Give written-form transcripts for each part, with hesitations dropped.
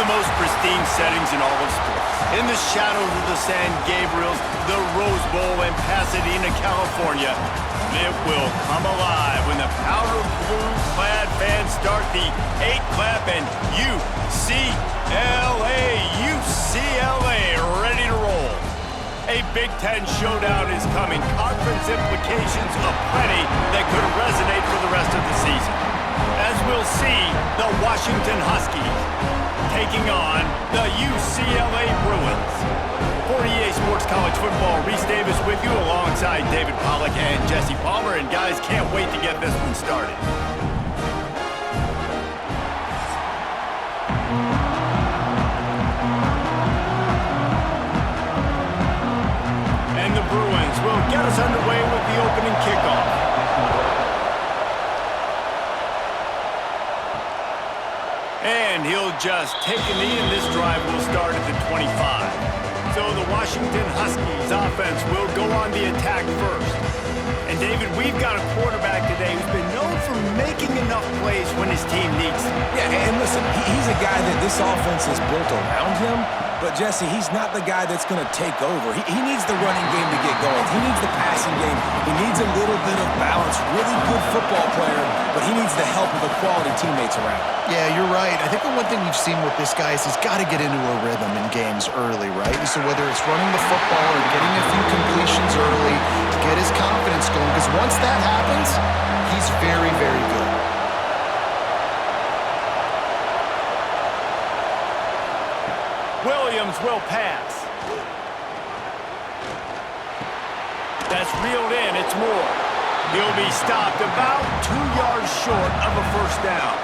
most pristine settings in all of sports. In the shadows of the San Gabriels, the Rose Bowl in Pasadena, California, it will come alive when the powder blue-clad fans start the 8-clap and UCLA ready to roll. A Big Ten showdown is coming. Conference implications aplenty that could resonate for the rest of the season. As we'll see, the Washington Huskies taking on the UCLA Bruins. For EA Sports College Football, Reese Davis with you alongside David Pollack and Jesse Palmer. And guys, can't wait to get this one started. And the Bruins will get us underway with the opening kickoff. And he'll just take a knee, and this drive will start at the 25. So the Washington Huskies offense will go on the attack first. And David, we've got a quarterback today who's been known for making enough plays when his team needs them. Yeah, and listen, he's a guy that this offense is built around him. But, Jesse, he's not the guy that's going to take over. He needs the running game to get going. He needs the passing game. He needs a little bit of balance. Really good football player, but he needs the help of the quality teammates around him. Yeah, you're right. I think the one thing we've seen with this guy is he's got to get into a rhythm in games early, right? And so whether it's running the football or getting a few completions early to get his confidence going, because once that happens, he's very, very good. Williams will pass. That's reeled in. It's Moore. He'll be stopped about 2 yards short of a first down.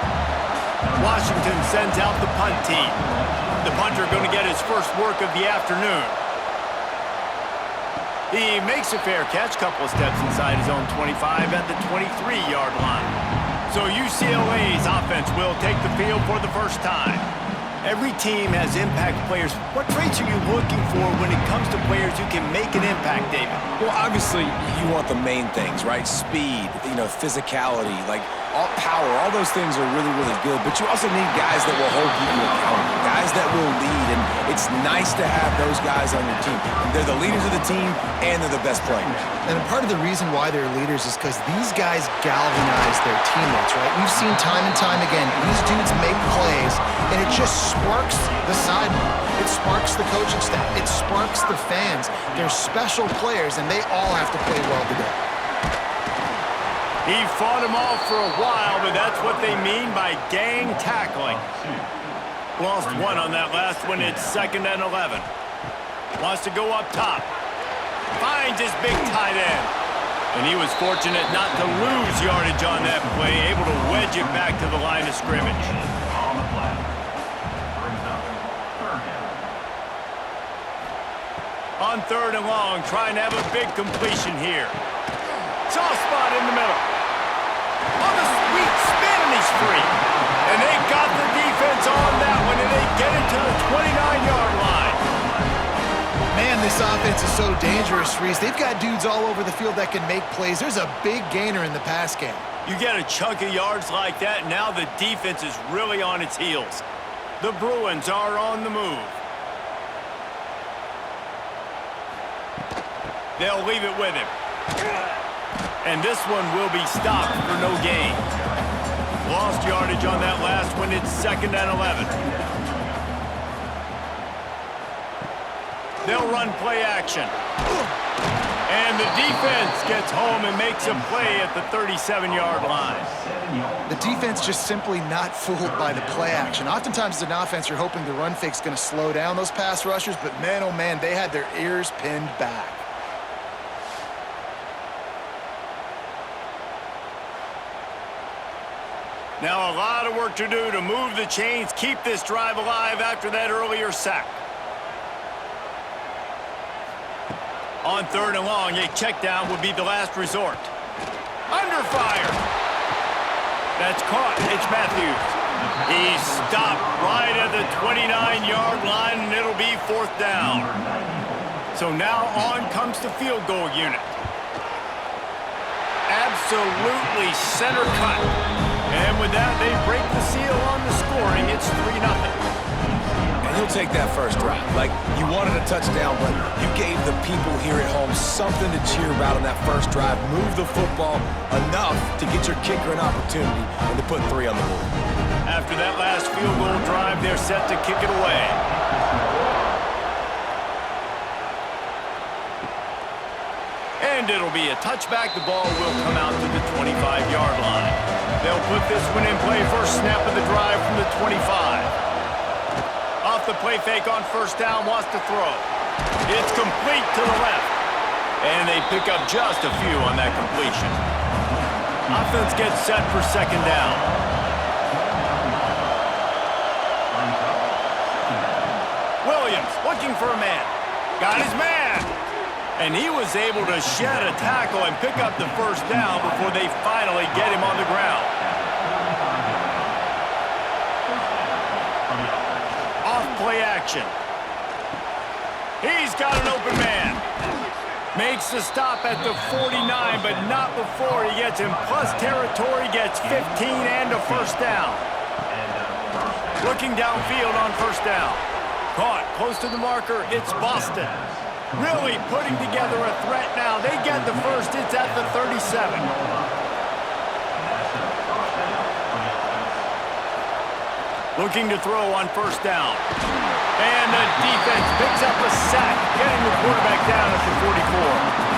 Washington sends out the punt team. The punter going to get his first work of the afternoon. He makes a fair catch, couple of steps inside his own 25 at the 23-yard line. So UCLA's offense will take the field for the first time. Every team has impact players. What traits are you looking for when it comes to players who can make an impact, David? Well, obviously, you want the main things, right? Speed, physicality, all power. All those things are really, really good. But you also need guys that will hold people accountable, guys that will lead. And it's nice to have those guys on your team. They're the leaders of the team, and they're the best players. And part of the reason why they're leaders is because these guys galvanize their teammates, right? We've seen time and time again, these dudes make plays, and it just sparks the sideline. It sparks the coaching staff. It sparks the fans. They're special players, and they all have to play well today. He fought them off for a while, but that's what they mean by gang tackling. Lost one on that last one. It's 2nd and 11. Wants to go up top. Finds his big tight end. And he was fortunate not to lose yardage on that play, able to wedge it back to the line of scrimmage. On 3rd and long, trying to have a big completion here. Soft spot in the middle. On the sweet spin, and he's free. And they got the defense on that one, and they get it to the 29-yard line. Man, this offense is so dangerous, Reese. They've got dudes all over the field that can make plays. There's a big gainer in the pass game. You get a chunk of yards like that, now the defense is really on its heels. The Bruins are on the move. They'll leave it with him. And this one will be stopped for no gain. Lost yardage on that last one. It's 2nd and 11. They'll run play action. And the defense gets home and makes a play at the 37-yard line. The defense just simply not fooled by the play action. Oftentimes as an offense, you're hoping the run fake's going to slow down those pass rushers, but man, oh man, they had their ears pinned back. Now a lot of work to do to move the chains, keep this drive alive after that earlier sack. On 3rd and long, a check down would be the last resort. Under fire. That's caught. It's Matthews. He's stopped right at the 29-yard line, and it'll be 4th down. So now on comes the field goal unit. Absolutely center cut. And with that, they break the seal on the scoring. It's 3-0. he'll take that first drive. Like, you wanted a touchdown, but you gave the people here at home something to cheer about on that first drive. Move the football enough to get your kicker an opportunity and to put 3 on the board. After that last field goal drive, they're set to kick it away. And it'll be a touchback. The ball will come out to the 25-yard line. They'll put this one in play. First snap of the drive from the 25. Off the play fake on first down, wants to throw. It's complete to the left. And they pick up just a few on that completion. Offense gets set for second down. Williams looking for a man. Got his man. And he was able to shed a tackle and pick up the first down before they finally get him on the ground. Off play action. He's got an open man. Makes the stop at the 49, but not before he gets in plus territory, gets 15 and a first down. Looking downfield on first down. Caught close to the marker, it's Boston. Really putting together a threat now. They get the first, it's at the 37. Looking to throw on first down. And the defense picks up a sack, getting the quarterback down at the 44.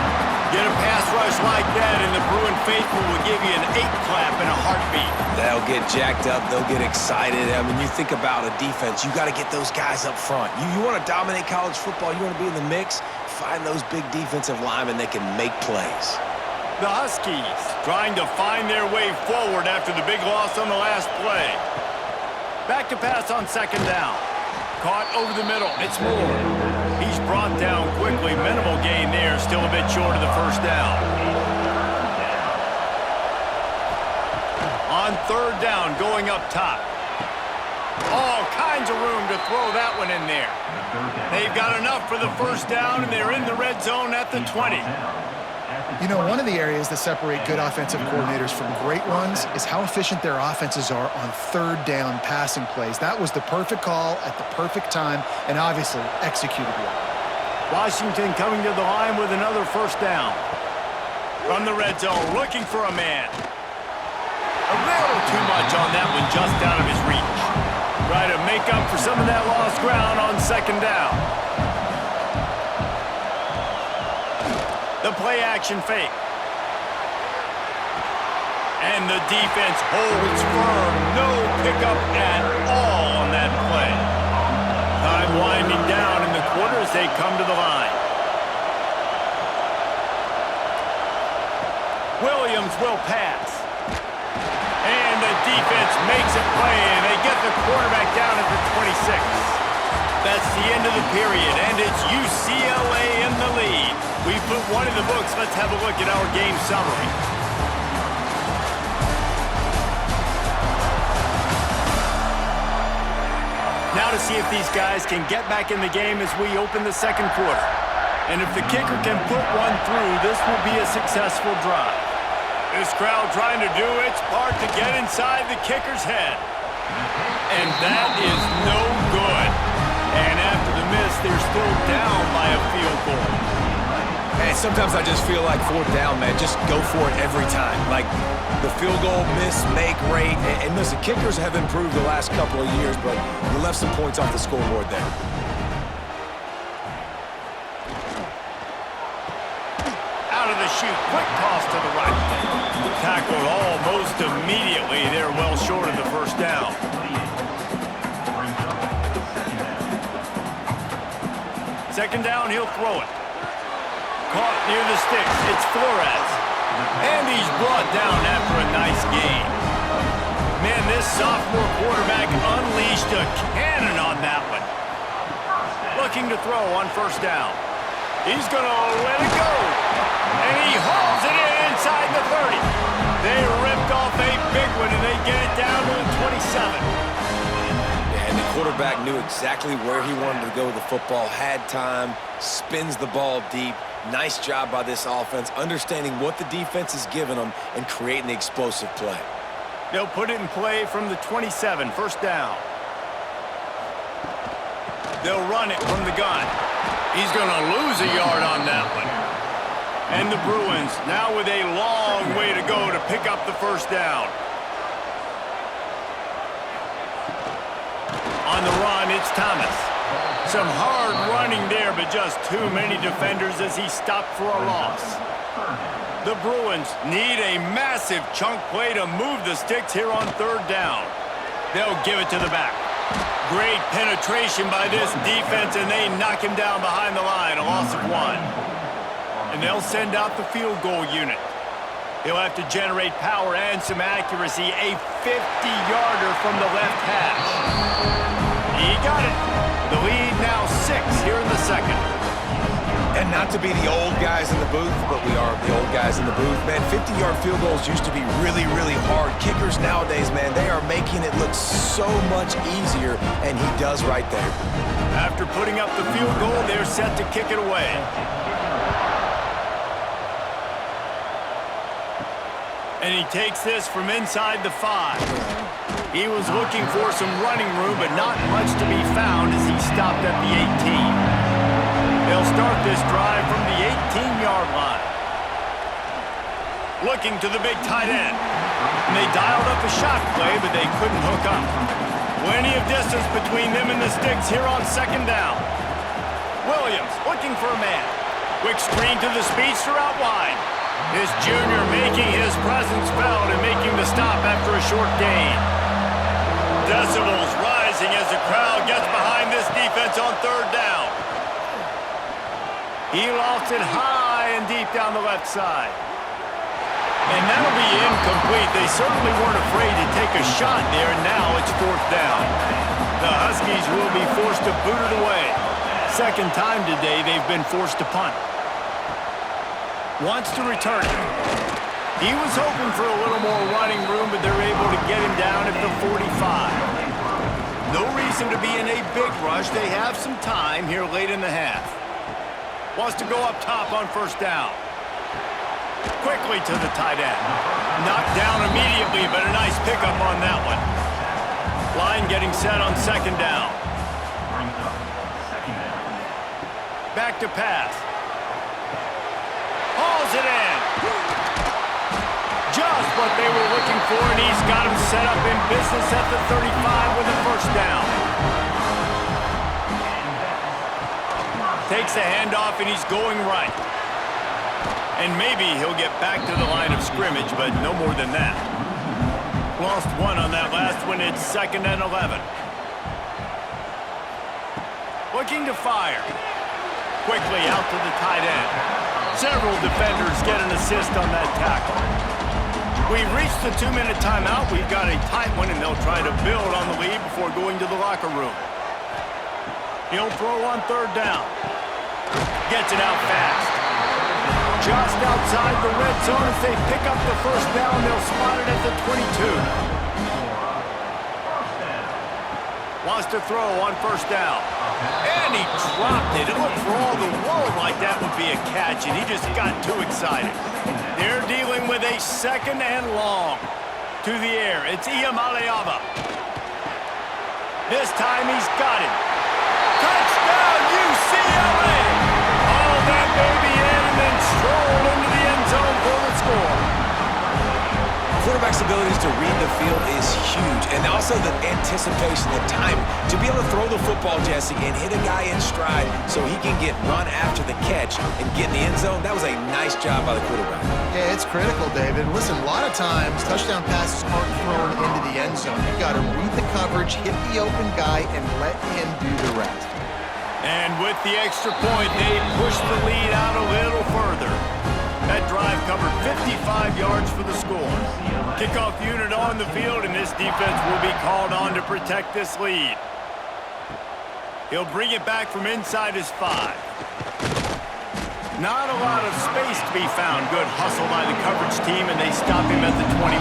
Get a pass rush like that, and the Bruin faithful will give you an 8-clap in a heartbeat. They'll get jacked up. They'll get excited. I mean, you think about a defense. You got to get those guys up front. You want to dominate college football. You want to be in the mix. Find those big defensive linemen that can make plays. The Huskies trying to find their way forward after the big loss on the last play. Back to pass on second down. Caught over the middle. It's Moore. He's brought down quickly. Minimal gain there. Still a bit short of the first down. On third down, going up top. All kinds of room to throw that one in there. They've got enough for the first down, and they're in the red zone at the 20. You know, one of the areas that separate good offensive coordinators from great ones is how efficient their offenses are on third down passing plays. That was the perfect call at the perfect time and obviously executed well. Washington coming to the line with another first down. From the red zone, looking for a man. A little too much on that one, just out of his reach. Try to make up for some of that lost ground on second down. The play action fake. And the defense holds firm. No pickup at all on that play. Time winding down in the quarter as they come to the line. Williams will pass. And the defense makes a play, and they get the quarterback down at the 26. That's the end of the period, and it's UCLA in the lead. We put one in the books. Let's have a look at our game summary. Now to see if these guys can get back in the game as we open the second quarter. And if the kicker can put one through, this will be a successful drive. This crowd trying to do its part to get inside the kicker's head. And that is no good. And after the miss, they're still down by a field goal. And sometimes I just feel like fourth down, man, just go for it every time. Like the field goal, miss, make, rate. And listen, kickers have improved the last couple of years, but you left some points off the scoreboard there. Out of the chute, quick toss to the right. Tackled almost immediately. They're well short of the first down. Second down, he'll throw it. Caught near the sticks. It's Flores. And he's brought down after a nice gain. Man, this sophomore quarterback unleashed a cannon on that one. Looking to throw on first down. He's going to let it go. And he hauls it in inside the 30. They ripped off a big one, and they get it down to the 27. And the quarterback knew exactly where he wanted to go with the football, had time, spins the ball deep. Nice job by this offense, understanding what the defense is giving them and creating the explosive play. They'll put it in play from the 27, first down. They'll run it from the gun. He's going to lose a yard on that one. And the Bruins now with a long way to go to pick up the first down. On the run, it's Thomas. Some hard running there, but just too many defenders as he stopped for a loss. The Bruins need a massive chunk play to move the sticks here on third down. They'll give it to the back. Great penetration by this defense, and they knock him down behind the line, a loss of 1. And they'll send out the field goal unit. He'll have to generate power and some accuracy, a 50-yarder from the left hash. He got it. The lead now 6 here in the second. And not to be the old guys in the booth, but we are the old guys in the booth. Man, 50-yard field goals used to be really, really hard. Kickers nowadays, man, they are making it look so much easier, and he does right there. After putting up the field goal, they're set to kick it away. And he takes this from inside the 5. He was looking for some running room, but not much to be found as he stopped at the 18. They'll start this drive from the 18-yard line. Looking to the big tight end. And they dialed up a shot play, but they couldn't hook up. Plenty of distance between them and the sticks here on second down. Williams looking for a man. Quick screen to the speedster out wide. This junior making his presence felt and making the stop after a short gain. Decibels rising as the crowd gets behind this defense on third down. He lost it high and deep down the left side. And that'll be incomplete. They certainly weren't afraid to take a shot there, and now it's fourth down. The Huskies will be forced to boot it away. Second time today they've been forced to punt. Wants to return it. He was hoping for a little more running room, but they're able to get him down at the 45. No reason to be in a big rush. They have some time here late in the half. Wants to go up top on first down. Quickly to the tight end. Knocked down immediately, but a nice pickup on that one. Line getting set on second down. Back to pass. Hauls it in. Just what they were looking for, and he's got him set up in business at the 35 with a first down. Takes the handoff, and he's going right. And maybe he'll get back to the line of scrimmage, but no more than that. Lost 1 on that last one. It's 2nd and 11. Looking to fire. Quickly out to the tight end. Several defenders get an assist on that tackle. We've reached the 2-minute timeout. We've got a tight one, and they'll try to build on the lead before going to the locker room. He'll throw on third down. Gets it out fast. Just outside the red zone as they pick up the first down. They'll spot it at the 22. Wants to throw on first down. And he dropped it. It looked for all the world like that would be a catch, and he just got too excited. They're dealing with a 2nd and long. To the air, it's Iamaleava. This time he's got it. Touchdown, UCLA! All that baby in and then stroll into the end zone for the score. Quarterback's abilities to read the field is huge, and also the anticipation, the time to be able to throw the football, Jesse, and hit a guy in stride so he can get run after the catch and get in the end zone. That was a nice job by the quarterback. Yeah, it's critical, David. Listen, a lot of times touchdown passes aren't thrown into the end zone. You got to read the coverage, hit the open guy, and let him do the rest. And with the extra point, they push the lead out a little further. That drive covered 55 yards for the score. Kickoff unit on the field, and this defense will be called on to protect this lead. He'll bring it back from inside his 5. Not a lot of space to be found. Good hustle by the coverage team, and they stop him at the 21.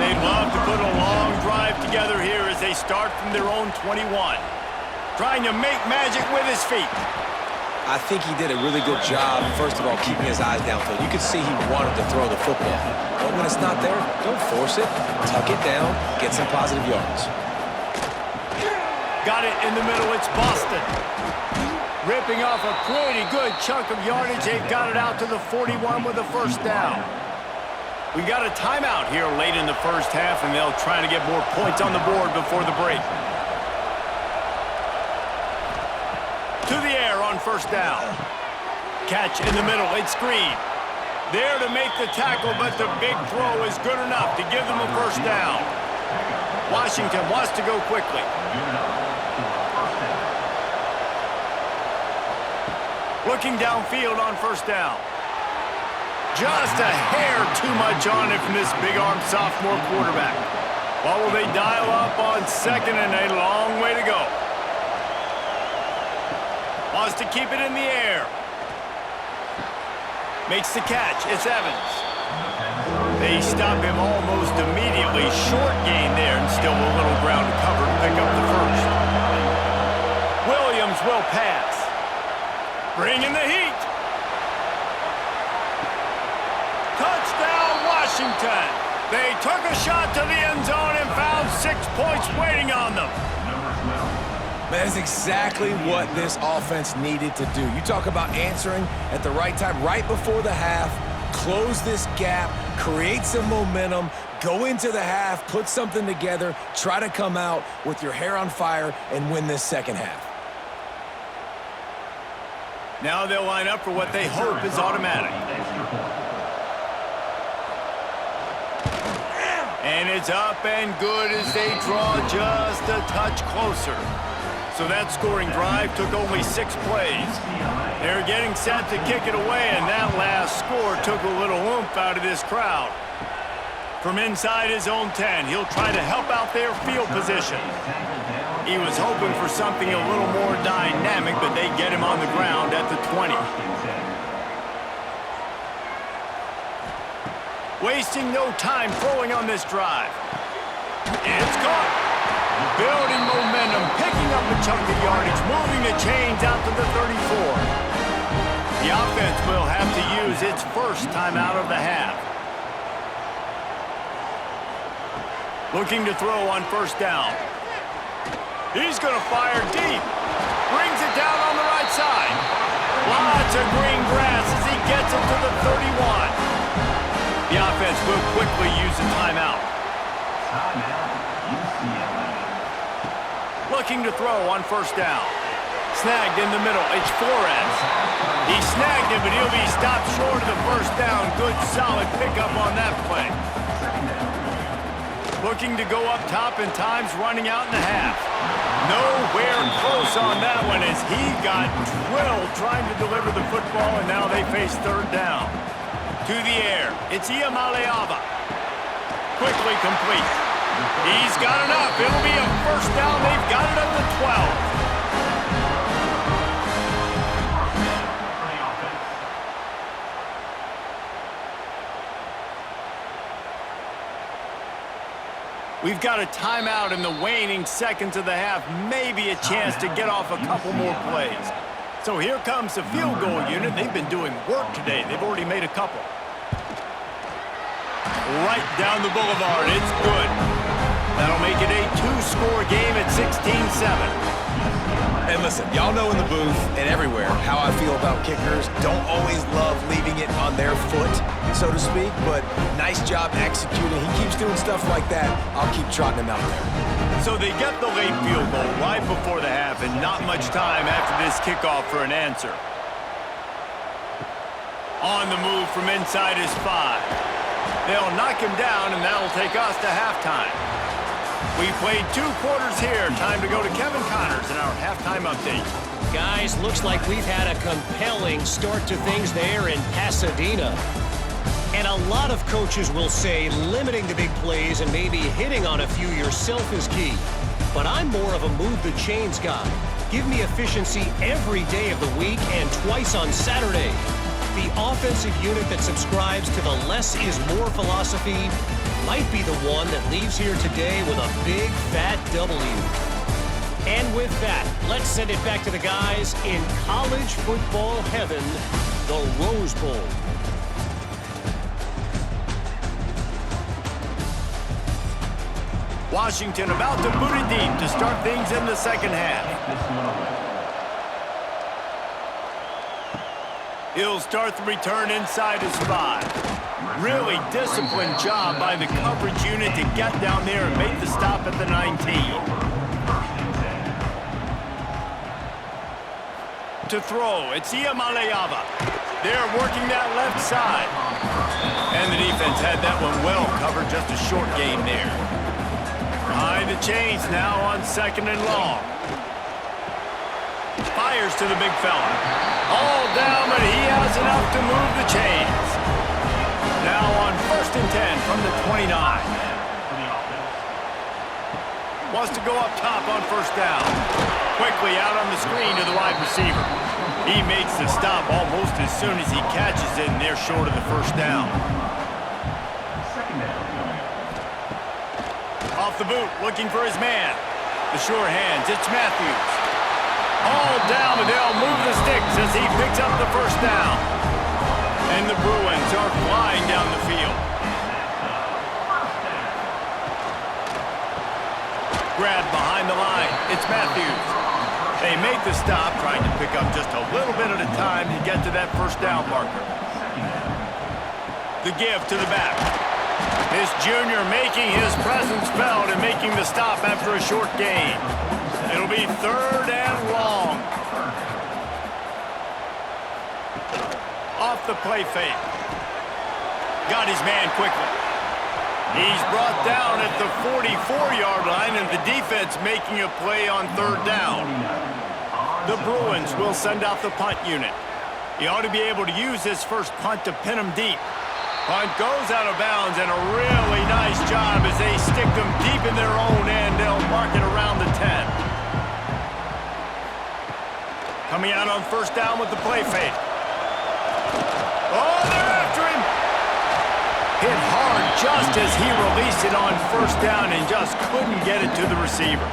They'd love to put a long drive together here as they start from their own 21. Trying to make magic with his feet. I think he did a really good job, first of all, keeping his eyes downfield. You could see he wanted to throw the football. But when it's not there, don't force it. Tuck it down, get some positive yards. got it in the middle. It's Boston. Ripping off a pretty good chunk of yardage. They've got it out to the 41 with a first down. We got a timeout here late in the first half, and they'll try to get more points on the board before the break. To the air on first down. Catch in the middle. It's Green. There to make the tackle, but the big throw is good enough to give them a first down. Washington wants to go quickly. Looking downfield on first down. Just a hair too much on it from this big-armed sophomore quarterback. Well, will they dial up on second, and a long way to go. Wants to keep it in the air. Makes the catch. It's Evans. They stop him almost immediately. Short gain there, and still a little ground to cover to pick up the first. Williams will pass. Bringing the heat. Touchdown, Washington. They took a shot to the end zone and found 6 points waiting on them. That is exactly what this offense needed to do. You talk about answering at the right time, right before the half, close this gap, create some momentum, go into the half, put something together, try to come out with your hair on fire and win this second half. Now they'll line up for what they hope is automatic. And it's up and good as they draw just a touch closer. So that scoring drive took only 6 plays. They're getting set to kick it away, and that last score took a little oomph out of this crowd. From inside his own 10, he'll try to help out their field position. He was hoping for something a little more dynamic, but they get him on the ground at the 20. Wasting no time throwing on this drive. It's caught. Building momentum, picking up a chunk of yardage, moving the chains out to the 34. The offense will have to use its first timeout of the half. Looking to throw on first down. He's going to fire deep. Brings it down on the right side. Lots of green grass as he gets it to the 31. The offense will quickly use a timeout. Looking to throw on first down. Snagged in the middle. It's Flores. He snagged it, but he'll be stopped short of the first down. Good, solid pickup on that play. Looking to go up top, and time's running out in the half. Nowhere close on that one as he got drilled trying to deliver the football, and now they face third down. To the air. It's Iamaleava. Quickly complete. He's got enough. It'll be a first down. They've got it up to 12. We've got a timeout in the waning seconds of the half. Maybe a chance to get off a couple more plays. So here comes the field goal unit. They've been doing work today. They've already made a couple. Right down the boulevard. It's good. That'll make it a 2-score game at 16-7. And listen, y'all know in the booth and everywhere how I feel about kickers. Don't always love leaving it on their foot, so to speak, but nice job executing. He keeps doing stuff like that. I'll keep trotting him out there. So they get the late field goal right before the half, and not much time after this kickoff for an answer. On the move from inside his 5. They'll knock him down, and that'll take us to halftime. We played 2 quarters here. Time to go to Kevin Connors in our halftime update. Guys, looks like we've had a compelling start to things there in Pasadena. And a lot of coaches will say limiting the big plays and maybe hitting on a few yourself is key. But I'm more of a move the chains guy. Give me efficiency every day of the week and twice on Saturday. The offensive unit that subscribes to the less is more philosophy might be the one that leaves here today with a big fat W. And with that, let's send it back to the guys in college football heaven, the Rose Bowl. Washington about to boot it deep to start things in the second half. He'll start the return inside his 5. Really disciplined job by the coverage unit to get down there and make the stop at the 19. To throw, it's Iamaleava. They're working that left side. And the defense had that one well covered, just a short game there. Behind the chains now on 2nd and long. Fires to the big fella. All down, but he has enough to move the chains. Now on 1st and 10 from the 29. Wants to go up top on 1st down. Quickly out on the screen to the wide receiver. He makes the stop almost as soon as he catches it, and they're short of the 1st down. Off the boot, looking for his man. The sure hands, it's Matthews. All down, but they'll move the sticks as he picks up the 1st down. And the Bruins are flying down the field. Grab behind the line, it's Matthews. They make the stop, trying to pick up just a little bit at a time to get to that 1st down marker. The give to the back. This junior making his presence felt and making the stop after a short gain. It'll be 3rd and long. Off the play fake. Got his man quickly. He's brought down at the 44-yard line, and the defense making a play on 3rd down. The Bruins will send out the punt unit. He ought to be able to use this first punt to pin him deep. Punt goes out of bounds, and a really nice job as they stick them deep in their own end. They'll mark it around the 10. Coming out on 1st down with the play fake. Oh, they're after him! Hit hard just as he released it on 1st down and just couldn't get it to the receiver.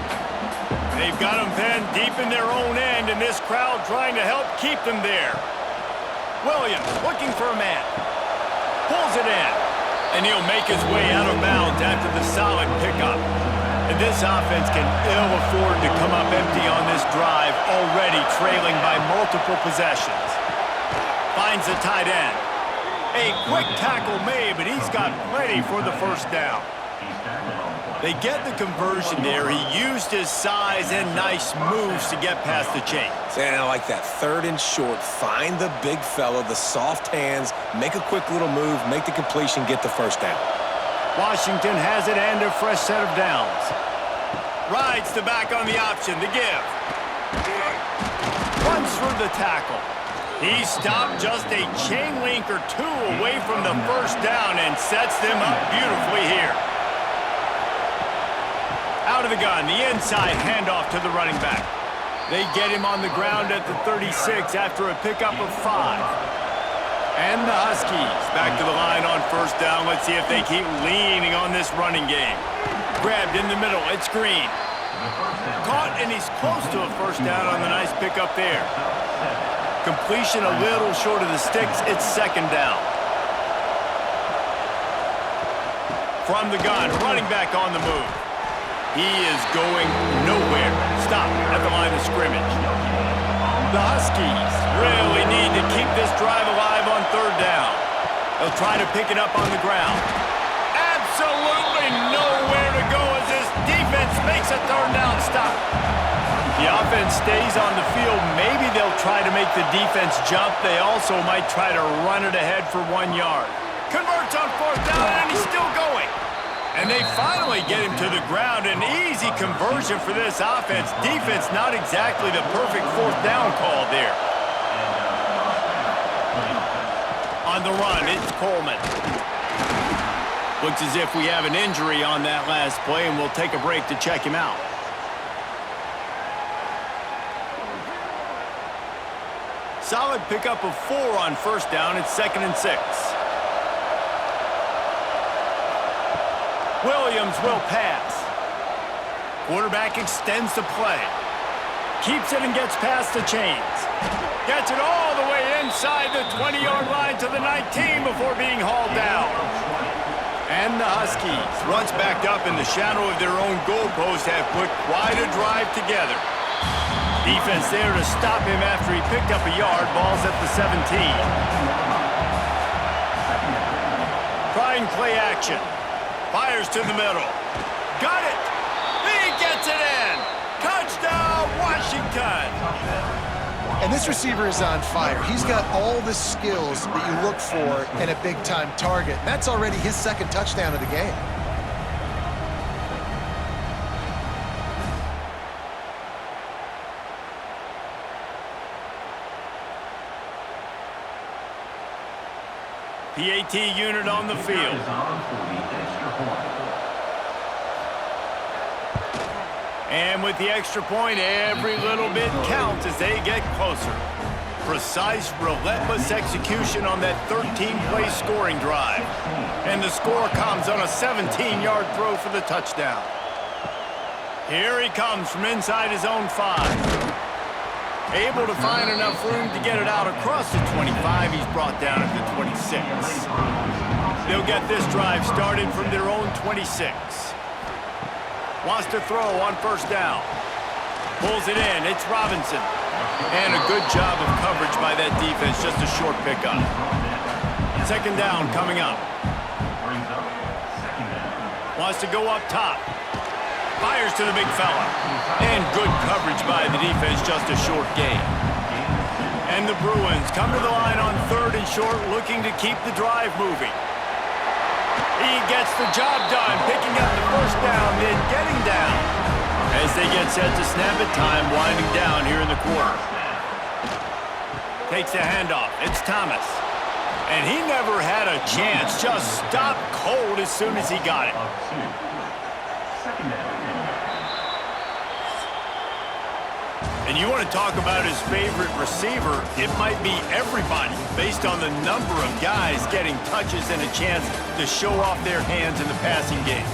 They've got him pinned deep in their own end, and this crowd trying to help keep them there. Williams looking for a man. Pulls it in, and he'll make his way out of bounds after the solid pickup. And this offense can ill afford to come up empty on this drive, already trailing by multiple possessions. Finds the tight end. A quick tackle made, but he's got plenty for the 1st down. They get the conversion there. He used his size and nice moves to get past the chains. And I like that 3rd and short. Find the big fella, the soft hands, make a quick little move, make the completion, get the 1st down. Washington has it and a fresh set of downs. Rides the back on the option, the give. Runs through the tackle. He stopped just a chain link or 2 away from the 1st down and sets them up beautifully here. Out of the gun, the inside handoff to the running back. They get him on the ground at the 36 after a pickup of 5. And the Huskies back to the line on 1st down. Let's see if they keep leaning on this running game. Grabbed in the middle, it's Green. Caught, and he's close to a 1st down on the nice pickup there. Completion a little short of the sticks, it's 2nd down. From the gun, running back on the move. He is going nowhere. Stop at the line of scrimmage. The Huskies really need to keep this drive alive on 3rd down. They'll try to pick it up on the ground. Absolutely nowhere to go as this defense makes a 3rd down stop. The offense stays on the field. Maybe they'll try to make the defense jump. They also might try to run it ahead for 1 yard. Converts on 4th down, and he's still going. And they finally get him to the ground. An easy conversion for this offense. Defense not exactly the perfect 4th down call there. On the run, it's Coleman. Looks as if we have an injury on that last play, and we'll take a break to check him out. Solid pickup of 4 on 1st down. It's 2nd and 6. Williams will pass. Quarterback extends the play. Keeps it and gets past the chains. Gets it all the way inside the 20-yard line to the 19 before being hauled down. And the the Huskies, once backed up in the shadow of their own goalpost, have put quite a drive together. Defense there to stop him after he picked up a yard. Ball's at the 17. Trying play action. Fires to the middle. Got it! He gets it in! Touchdown, Washington! And this receiver is on fire. He's got all the skills that you look for in a big-time target. That's already his second touchdown of the game. PAT unit on the field. And with the extra point, every little bit counts as they get closer. Precise, relentless execution on that 13-play scoring drive. And the score comes on a 17-yard throw for the touchdown. Here he comes from inside his own 5. Able to find enough room to get it out across the 25. He's brought down at the 26. They'll get this drive started from their own 26. Wants to throw on first down. Pulls it in. It's Robinson. And a good job of coverage by that defense. Just a short pickup. Second down coming up. Wants to go up top. Fires to the big fella. And good coverage by the defense. Just a short gain. And the Bruins come to the line on third and short, looking to keep the drive moving. He gets the job done, picking up the first down, then getting down. As they get set to snap it, time winding down here in the quarter. Takes the handoff. It's Thomas. And he never had a chance. Just stopped cold as soon as he got it. And you want to talk about his favorite receiver, it might be everybody, based on the number of guys getting touches and a chance to show off their hands in the passing game.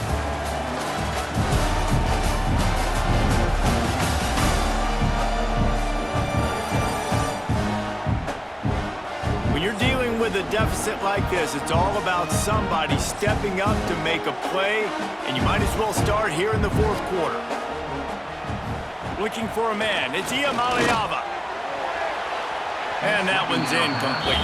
When you're dealing with a deficit like this, it's all about somebody stepping up to make a play, and you might as well start here in the fourth quarter. Looking for a man. It's Iamaleava. And that one's incomplete.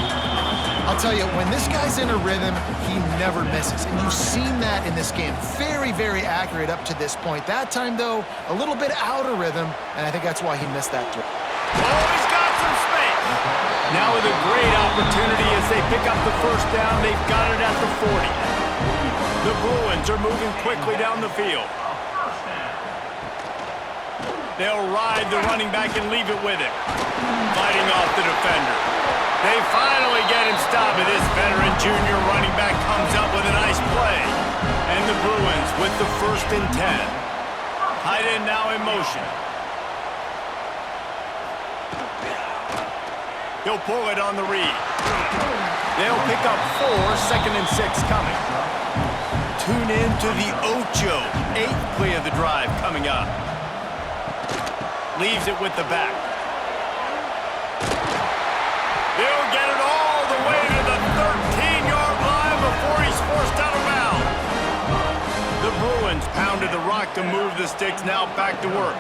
I'll tell you, when this guy's in a rhythm, he never misses. And you've seen that in this game. Very, very accurate up to this point. That time, though, a little bit out of rhythm, and I think that's why he missed that throw. Oh, he's got some space. Now with a great opportunity as they pick up the first down, they've got it at the 40. The Bruins are moving quickly down the field. They'll ride the running back and leave it with him. Fighting off the defender. They finally get him stopped, and this veteran junior running back comes up with a nice play. And the Bruins with the 1st and 10. Tight end now in motion. He'll pull it on the read. They'll pick up 4, 2nd and 6 coming. Tune in to the Ocho, 8th play of the drive coming up. Leaves it with the back. He'll get it all the way to the 13-yard line before he's forced out of bounds. The Bruins pounded the rock to move the sticks, now back to work.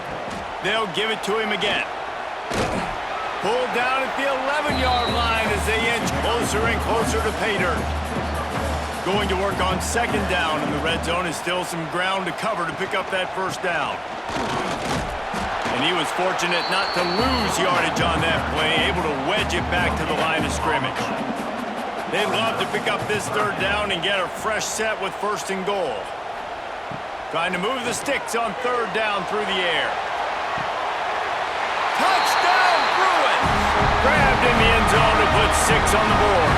They'll give it to him again. Pulled down at the 11-yard line as they inch closer and closer to pay dirt. Going to work on second down in the red zone is still some ground to cover to pick up that first down. And he was fortunate not to lose yardage on that play, able to wedge it back to the line of scrimmage. They'd love to pick up this third down and get a fresh set with 1st and goal. Trying to move the sticks on third down through the air. Touchdown, Bruins! Grabbed in the end zone to put 6 on the board.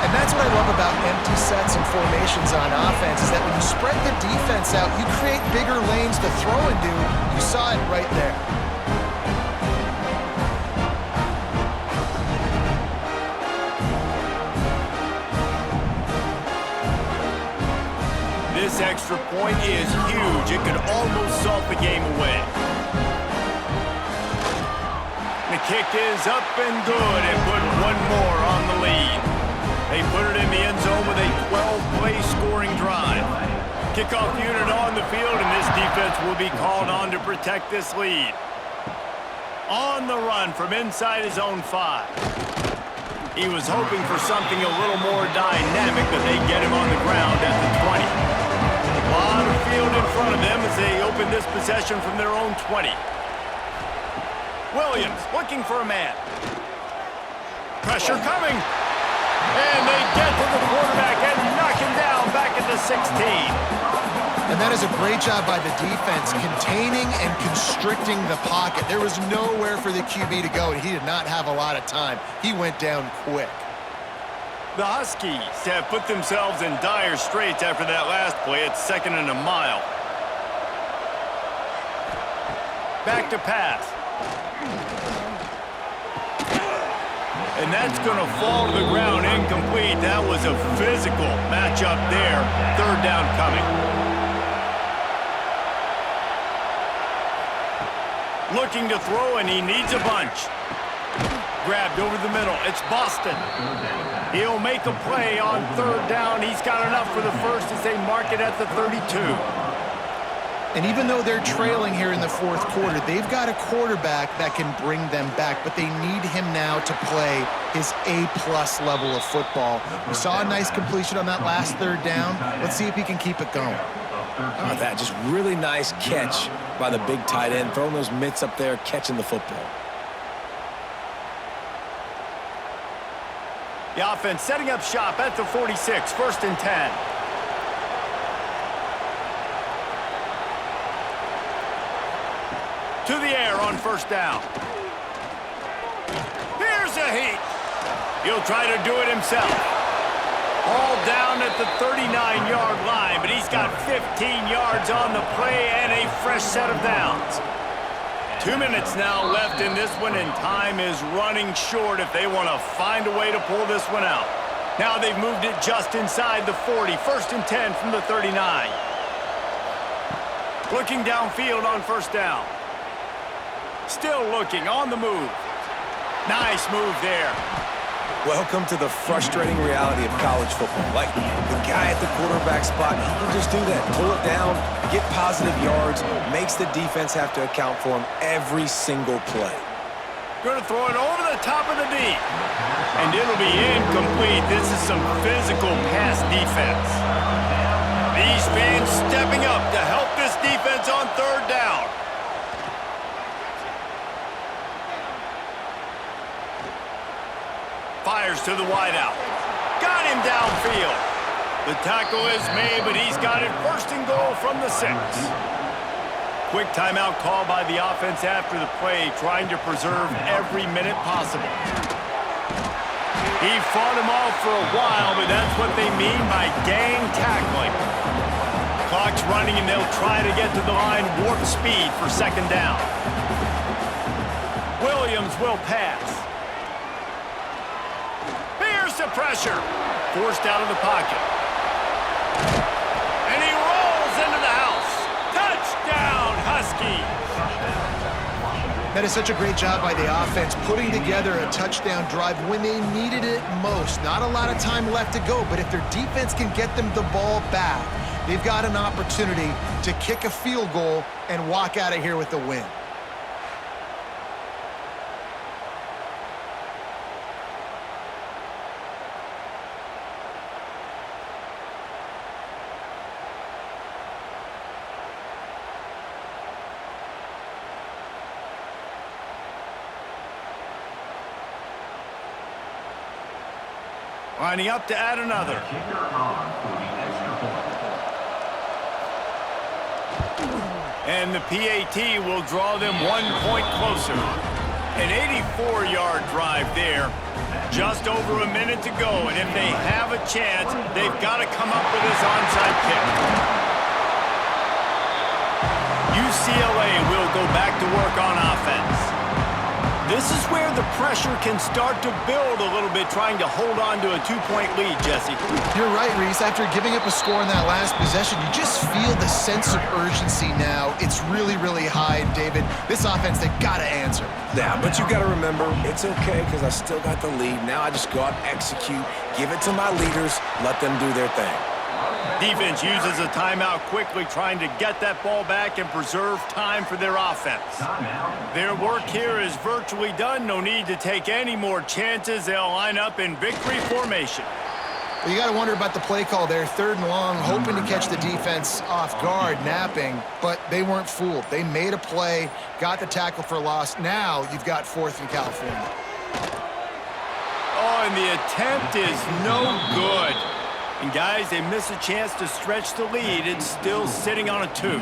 And that's what I love about empty sets and formations on offense, is that when you spread the defense out, you create bigger lanes to throw into. You saw it right there. This extra point is huge. It could almost salt the game away. The kick is up and good and put one more on the lead. They put it in the end zone with a 12-play score. Kickoff unit on the field, and this defense will be called on to protect this lead. On the run from inside his own 5. He was hoping for something a little more dynamic, but they get him on the ground at the 20. A lot of field in front of them as they open this possession from their own 20. Williams looking for a man. Pressure coming. And they get to the quarterback and knock him down back at the 16. And that is a great job by the defense, containing and constricting the pocket. There was nowhere for the QB to go, and he did not have a lot of time. He went down quick. The Huskies have put themselves in dire straits after that last play. It's 2nd and a mile. Back to pass. And that's going to fall to the ground incomplete. That was a physical matchup there. 3rd down coming. Looking to throw, and he needs a bunch. Grabbed over the middle. It's Boston. He'll make a play on 3rd down. He's got enough for the first as they mark it at the 32. And even though they're trailing here in the 4th quarter, they've got a quarterback that can bring them back, but they need him now to play his A-plus level of football. We saw a nice completion on that last 3rd down. Let's see if he can keep it going. Oh, that just really nice catch by the big tight end, throwing those mitts up there, catching the football. The offense setting up shop at the 46, 1st and 10. To the air on 1st down. Here's a heat. He'll try to do it himself. All down at the 39-yard line, but he's got 15 yards on the play and a fresh set of downs. 2 minutes now left in this one, and time is running short if they want to find a way to pull this one out. Now they've moved it just inside the 40, 1st and 10 from the 39. Looking downfield on 1st down. Still looking on the move. Nice move there. Welcome to the frustrating reality of college football. Like, the guy at the quarterback spot, he can just do that. Pull it down, get positive yards, makes the defense have to account for him every single play. Going to throw it over the top of the deep. And it'll be incomplete. This is some physical pass defense. These fans stepping up to help this defense on 3rd down. Fires to the wideout. Got him downfield. The tackle is made, but he's got it 1st and goal from the 6. Quick timeout call by the offense after the play, trying to preserve every minute possible. He fought him off for a while, but that's what they mean by gang tackling. Clock's running, and they'll try to get to the line warp speed for 2nd down. Williams will pass. The pressure. Forced out of the pocket. And he rolls into the house. Touchdown, Huskies. That is such a great job by the offense, putting together a touchdown drive when they needed it most. Not a lot of time left to go, but if their defense can get them the ball back, they've got an opportunity to kick a field goal and walk out of here with the win. Lining up to add another. And the PAT will draw them 1 point closer. An 84-yard drive there. Just over a minute to go, and if they have a chance, they've got to come up with this onside kick. UCLA will go back to work on offense. This is where the pressure can start to build a little bit, trying to hold on to a 2-point lead, Jesse. You're right, Reese. After giving up a score in that last possession, you just feel the sense of urgency now. It's really, really high, and David, this offense, they've got to answer. Yeah, but you got to remember, it's okay because I still got the lead. Now I just go out and execute, give it to my leaders, let them do their thing. Defense uses a timeout quickly, trying to get that ball back and preserve time for their offense. Their work here is virtually done. No need to take any more chances. They'll line up in victory formation. Well, you got to wonder about the play call there. 3rd and long, hoping to catch the defense off guard, napping, but they weren't fooled. They made a play, got the tackle for loss. Now you've got 4th and California. Oh, and the attempt is no good. And guys, they miss a chance to stretch the lead. It's still sitting on a 2.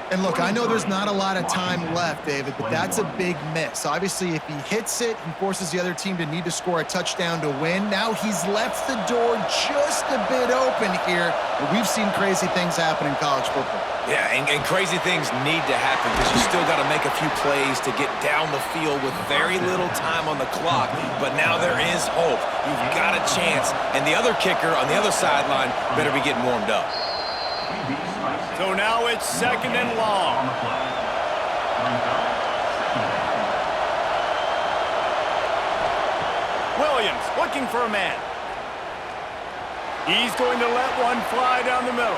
And look, I know there's not a lot of time left, David, but that's a big miss. Obviously, if he hits it, he forces the other team to need to score a touchdown to win. Now he's left the door just a bit open here. But we've seen crazy things happen in college football. Yeah, and crazy things need to happen because you still got to make a few plays to get down the field with very little time on the clock. But now there is hope. You've got a chance. And the other kicker on the other sideline better be getting warmed up. So now it's 2nd and long. Williams looking for a man. He's going to let one fly down the middle.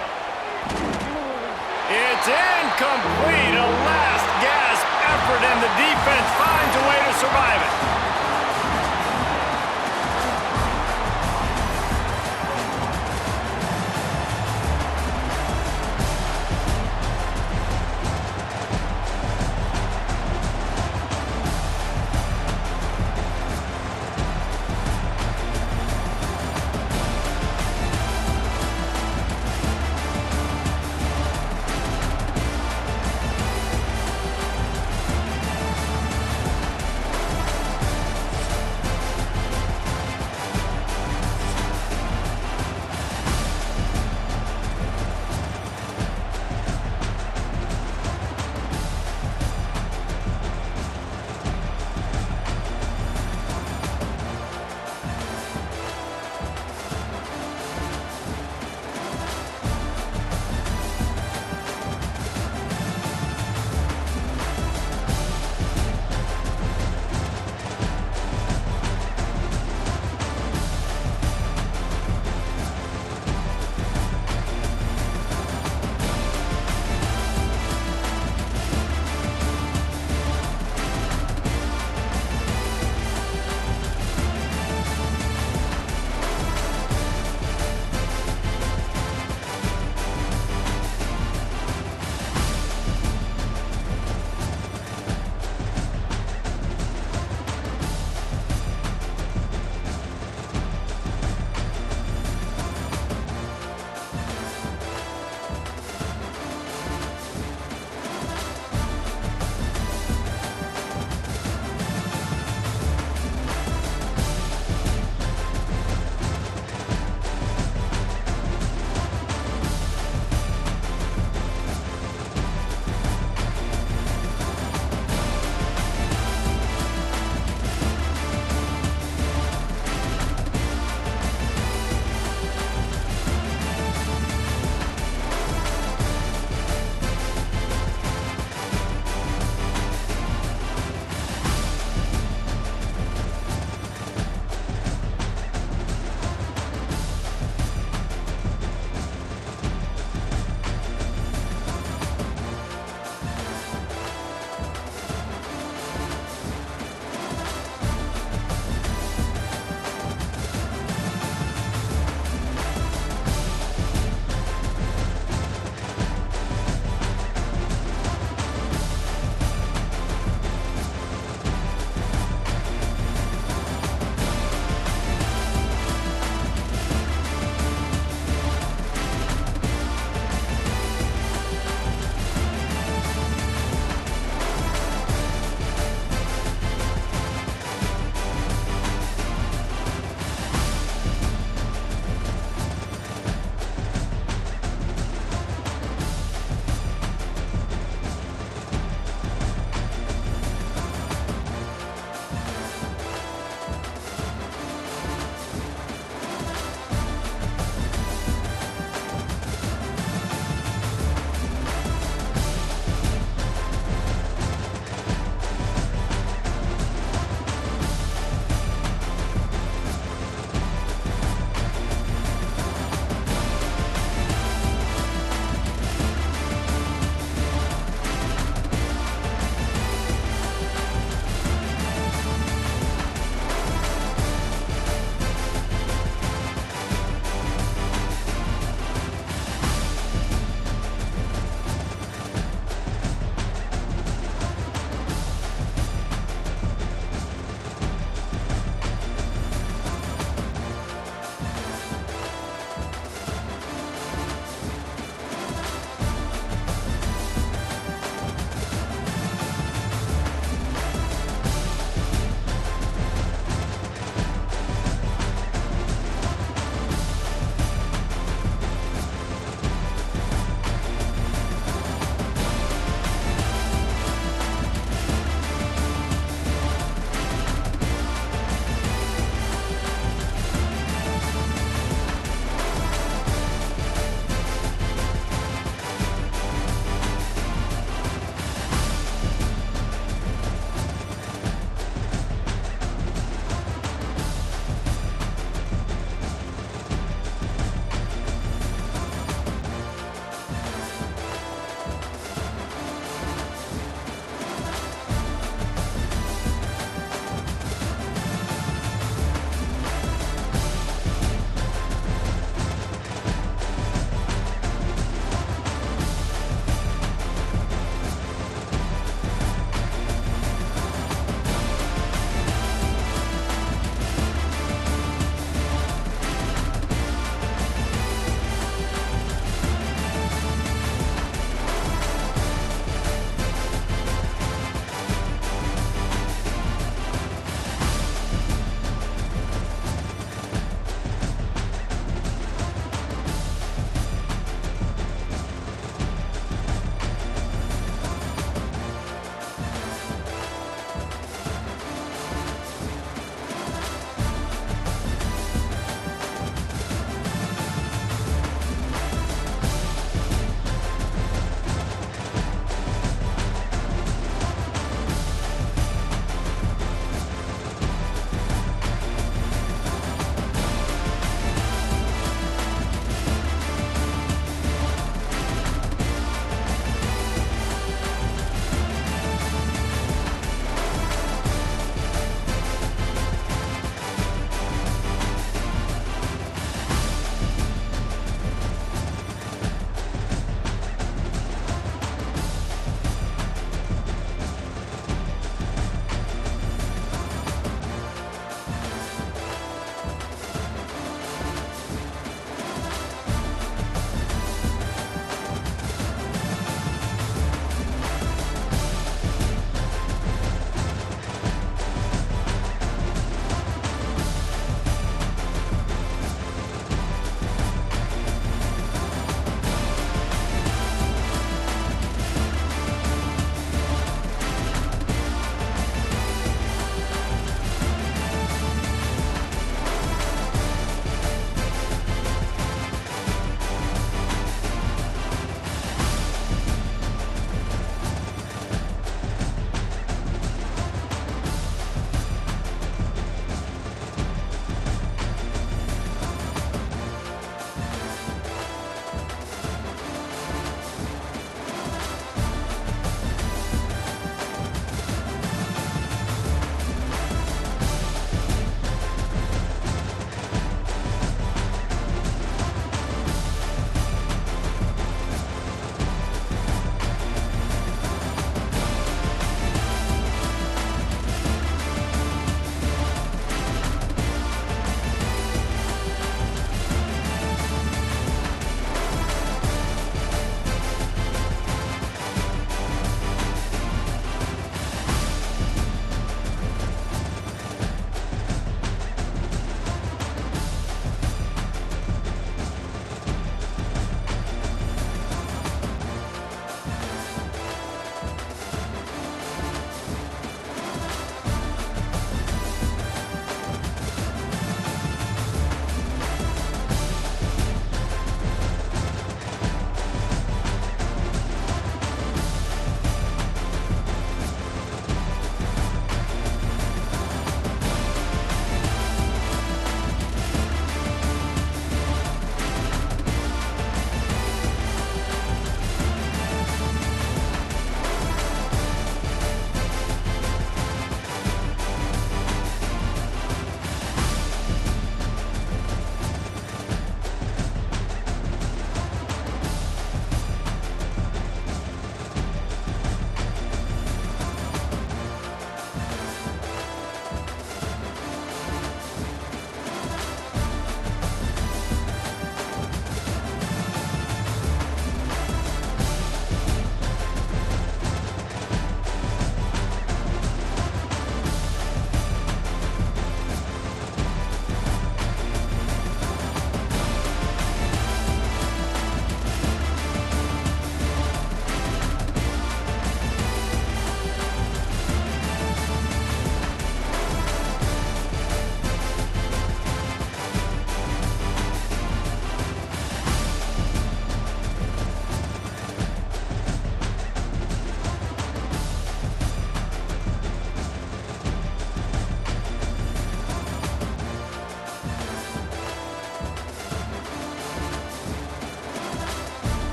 It's incomplete. A last gasp effort, and the defense finds a way to survive it.